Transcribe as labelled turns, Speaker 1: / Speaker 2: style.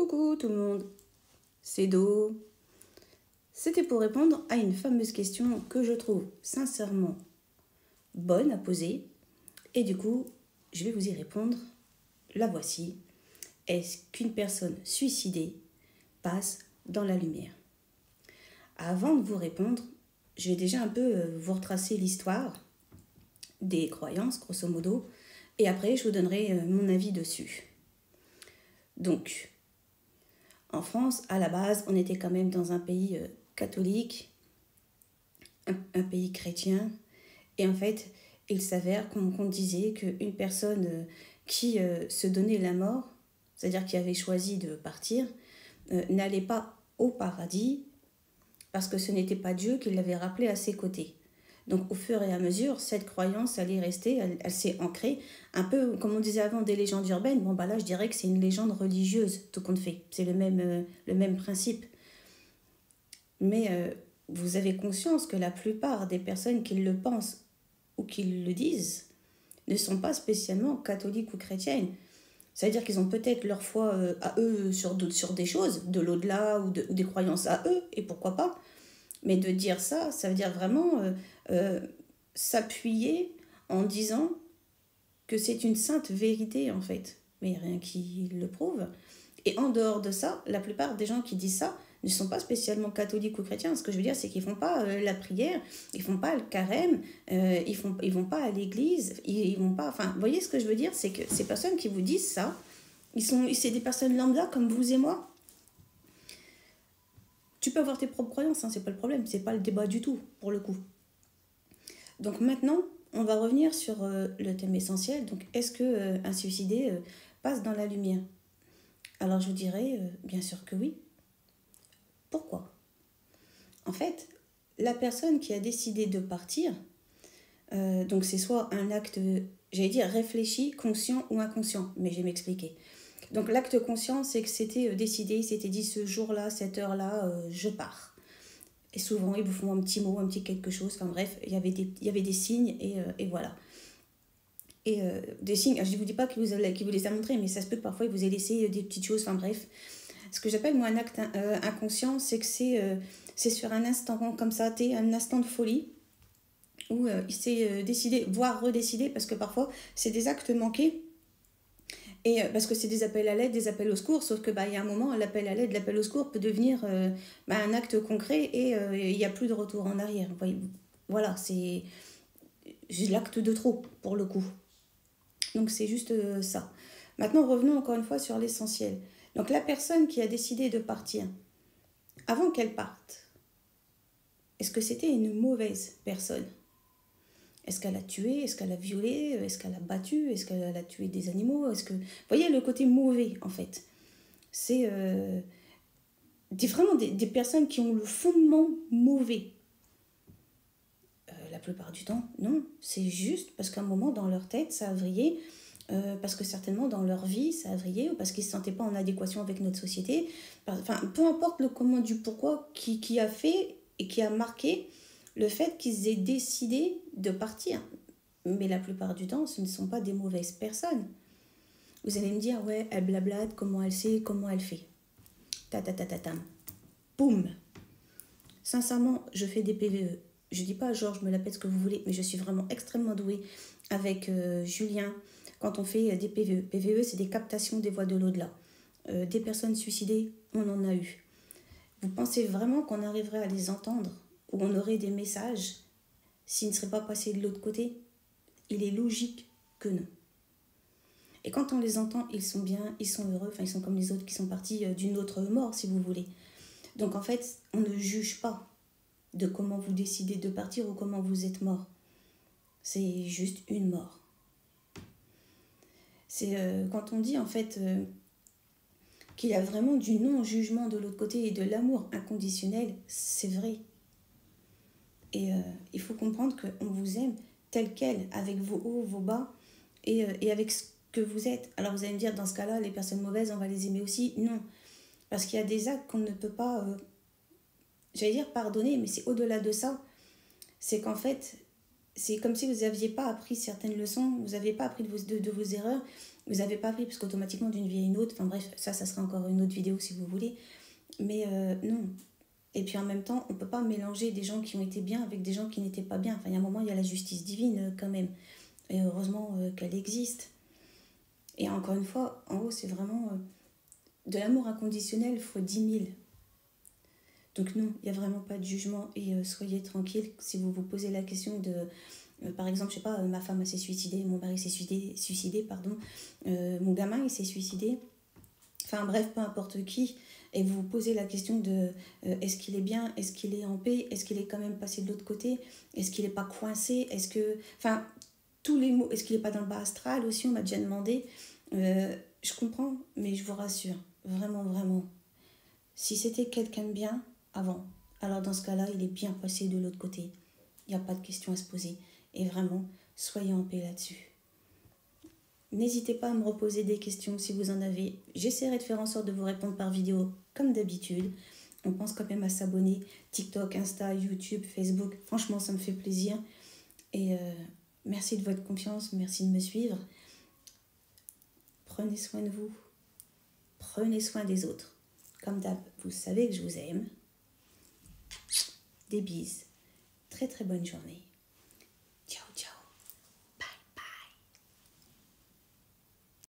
Speaker 1: Coucou tout le monde, c'est Do. C'était pour répondre à une fameuse question que je trouve sincèrement bonne à poser. Et du coup, je vais vous y répondre. La voici. Est-ce qu'une personne suicidée passe dans la lumière? Avant de vous répondre, je vais déjà un peu vous retracer l'histoire des croyances, grosso modo. Et après, je vous donnerai mon avis dessus. Donc, en France, à la base, on était quand même dans un pays catholique, un pays chrétien. Et en fait, il s'avère qu'on disait qu'une personne qui se donnait la mort, c'est-à-dire qui avait choisi de partir, n'allait pas au paradis parce que ce n'était pas Dieu qui l'avait rappelé à ses côtés. Donc au fur et à mesure, cette croyance allait rester, elle s'est ancrée, un peu comme on disait avant des légendes urbaines. Bon bah là je dirais que c'est une légende religieuse, tout compte fait. C'est le même principe. Mais vous avez conscience que la plupart des personnes qui le pensent ou qui le disent ne sont pas spécialement catholiques ou chrétiennes. C'est-à-dire qu'ils ont peut-être leur foi à eux sur des choses, de l'au-delà ou des croyances à eux, et pourquoi pas. Mais de dire ça, ça veut dire vraiment s'appuyer en disant que c'est une sainte vérité en fait. Mais il n'y a rien qui le prouve. Et en dehors de ça, la plupart des gens qui disent ça ne sont pas spécialement catholiques ou chrétiens. Ce que je veux dire, c'est qu'ils ne font pas la prière, ils ne font pas le carême, ils vont pas à l'église, ils vont pas... Enfin, vous voyez ce que je veux dire? C'est que ces personnes qui vous disent ça, c'est des personnes lambda comme vous et moi. Tu peux avoir tes propres croyances, hein, c'est pas le problème, c'est pas le débat du tout, pour le coup. Donc maintenant, on va revenir sur le thème essentiel. Donc, est-ce qu'un suicidé passe dans la lumière? Alors, je vous dirais, bien sûr que oui. Pourquoi? En fait, la personne qui a décidé de partir, donc c'est soit un acte, j'allais dire réfléchi, conscient ou inconscient, mais je vais m'expliquer. Donc l'acte conscient, c'est que c'était décidé, il s'était dit ce jour-là, cette heure-là, je pars. Et souvent, ils vous font un petit mot, un petit quelque chose, enfin bref, il y avait des signes et voilà. Et des signes, je ne vous dis pas qu'il vous les a montrés, mais ça se peut que parfois il vous ait laissé des petites choses, enfin bref. Ce que j'appelle moi un acte inconscient, c'est que c'est sur un instant comme ça, un instant de folie, où il s'est décidé, voire redécidé, parce que parfois c'est des actes manqués, et parce que c'est des appels à l'aide, des appels au secours, sauf que y a un moment, l'appel à l'aide, l'appel au secours peut devenir un acte concret et il n'y a plus de retour en arrière. Voilà, c'est l'acte de trop, pour le coup. Donc c'est juste ça. Maintenant, revenons encore une fois sur l'essentiel. Donc la personne qui a décidé de partir, avant qu'elle parte, est-ce que c'était une mauvaise personne? Est-ce qu'elle a tué? Est-ce qu'elle a violé? Est-ce qu'elle a battu? Est-ce qu'elle a tué des animaux? Vous voyez le côté mauvais, en fait. C'est vraiment des personnes qui ont le fondement mauvais. La plupart du temps, non. C'est juste parce qu'à un moment, dans leur tête, ça a vrillé. Parce que certainement, dans leur vie, ça a vrillé. Ou parce qu'ils ne se sentaient pas en adéquation avec notre société. Enfin, peu importe le comment du pourquoi qui a fait et qui a marqué le fait qu'ils aient décidé de partir. Mais la plupart du temps, ce ne sont pas des mauvaises personnes. Vous allez me dire, ouais, elle blablate, comment elle sait, comment elle fait. Ta-ta-ta-ta-tam. Boum. Sincèrement, je fais des PVE. Je dis pas, genre, je me la pète ce que vous voulez, mais je suis vraiment extrêmement douée avec Julien quand on fait des PVE. PVE, c'est des captations des voix de l'au-delà. Des personnes suicidées, on en a eu. Vous pensez vraiment qu'on arriverait à les entendre ou on aurait des messages s'ils ne seraient pas passés de l'autre côté? Il est logique que non. Et quand on les entend, ils sont bien, ils sont heureux, enfin ils sont comme les autres qui sont partis d'une autre mort, si vous voulez. Donc en fait, on ne juge pas de comment vous décidez de partir ou comment vous êtes mort. C'est juste une mort. C'est quand on dit en fait qu'il y a vraiment du non-jugement de l'autre côté et de l'amour inconditionnel, c'est vrai. Et il faut comprendre qu'on vous aime tel quel, avec vos hauts, vos bas, et avec ce que vous êtes. Alors vous allez me dire, dans ce cas-là, les personnes mauvaises, on va les aimer aussi. Non, parce qu'il y a des actes qu'on ne peut pas, j'allais dire pardonner, mais c'est au-delà de ça. C'est qu'en fait, c'est comme si vous n'aviez pas appris certaines leçons, vous n'aviez pas appris de vos erreurs, Vous n'avez pas appris, parce qu'automatiquement, d'une vie à une autre, enfin bref, ça sera encore une autre vidéo si vous voulez. Mais non. Et puis en même temps, on ne peut pas mélanger des gens qui ont été bien avec des gens qui n'étaient pas bien. Enfin, il y a un moment, il y a la justice divine quand même. Et heureusement qu'elle existe. Et encore une fois, en haut, c'est vraiment de l'amour inconditionnel fois 10 000. Donc non, il n'y a vraiment pas de jugement. Et soyez tranquille si vous vous posez la question de... par exemple, je sais pas, ma femme s'est suicidée, mon mari s'est suicidé, pardon. Mon gamin, il s'est suicidé. Enfin bref, peu importe qui. Et vous vous posez la question de est-ce qu'il est bien, est-ce qu'il est en paix, est-ce qu'il est quand même passé de l'autre côté, est-ce qu'il n'est pas coincé, est-ce que... Enfin, tous les mots, est-ce qu'il n'est pas dans le bas astral aussi, on m'a déjà demandé. Je comprends, mais je vous rassure, vraiment, vraiment. Si c'était quelqu'un de bien avant, alors dans ce cas-là, il est bien passé de l'autre côté. Il n'y a pas de question à se poser. Et vraiment, soyez en paix là-dessus. N'hésitez pas à me reposer des questions si vous en avez. J'essaierai de faire en sorte de vous répondre par vidéo comme d'habitude. On pense quand même à s'abonner. TikTok, Insta, YouTube, Facebook. Franchement, ça me fait plaisir. Et merci de votre confiance. Merci de me suivre. Prenez soin de vous. Prenez soin des autres. Comme d'hab, vous savez que je vous aime. Des bises. Très très bonne journée.